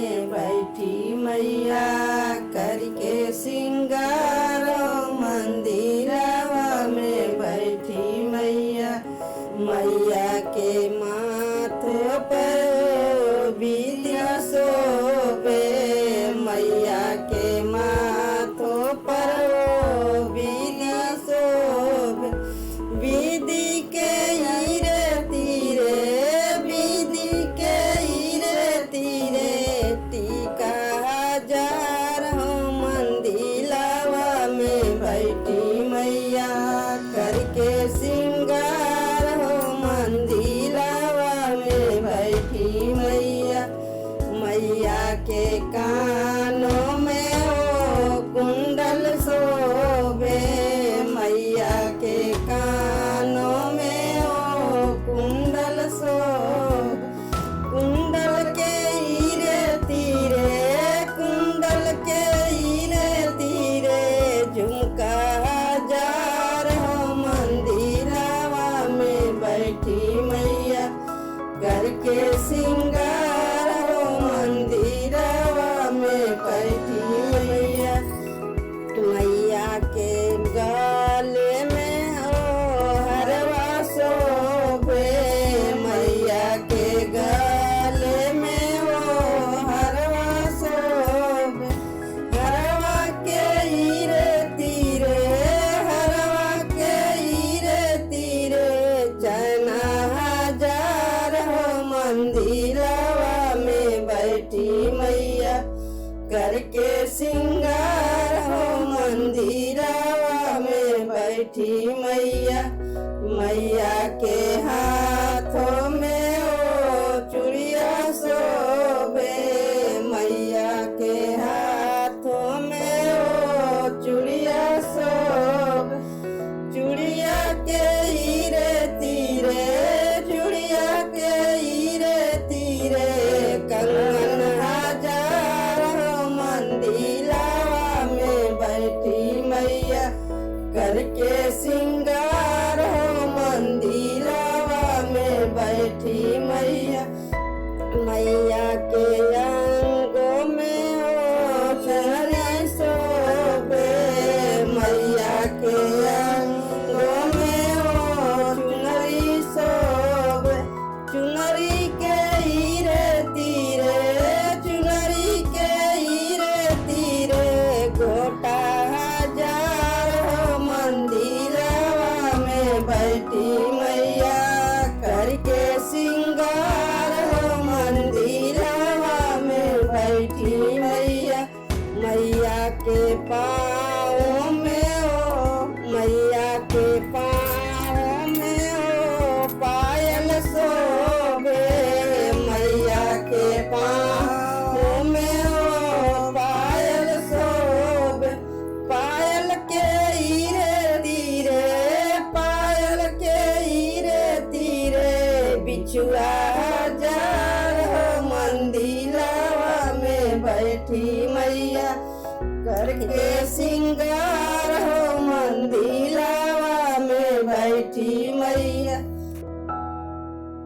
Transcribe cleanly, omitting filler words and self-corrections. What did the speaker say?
में बैठी मैया करके सिंगार मंदिरवा में बैठी मैया। मैया के माथे पर विद्या शोभे, मैया के माथों पर विद्या शोभे। विधि के हीरे तीरे, विधि के हीरे तीरे टीका हजार हो मंदिरवा में बैठी मैया करके सिंगार हो मंदिरवा में बैठी मैया। मैया के कानों में हो कुंडल शोभे, मैया के कानों में हो कुंडल शोभे। कुंडल के हीरे तीरे, कुंडल के हीरे तीरे झुमका हजार हो मंदिरवा में बैठी मैया करके सिंगार हो मंदिरवा में बैठी मैया। मैया के गले में हो हरवा शोभे, मैया के गले में हो हरवा शोभे। हरवा के हीरे तीरे, हरवा के हीरे तीरे चना हजार हो मंदिरवा में बैठी मैया करके सिंगार हो मंदिरवा में बैठी मैया। मैया के हाथों में हो चूड़िया शोभे, मैया के हाथों में हो चूड़िया शोभे। चूड़िया के हीरे तीरे, चूड़िया के हीरे तीरे कंगन हजार हो मंदिरवा में बैठी मैया करके सिंगार हो मंदिरवा में बैठी मैया। मैया के अंगों में हो चुनरी शोभे, मैया के अंगों में हो चुनरी शोभे। चुनरी के हीरे तीरे, चुनरी के हीरे तीरे गोटा हजार हो मंदिरवा में बैठी मैया करके सिंगार हो मंदिरवा में बैठी मैया। मैया के पाँव में हो, मैया के पाँव में हो पायल शोभे, मैया के पाँव में हो पायल शोभे। पायल के हीरे तीरे, पायल के हीरे तीरे बिछुआ हजार हो मंदिरवा में बैठी मैया करके सिंगार हो मंदिरवा में बैठी मैया।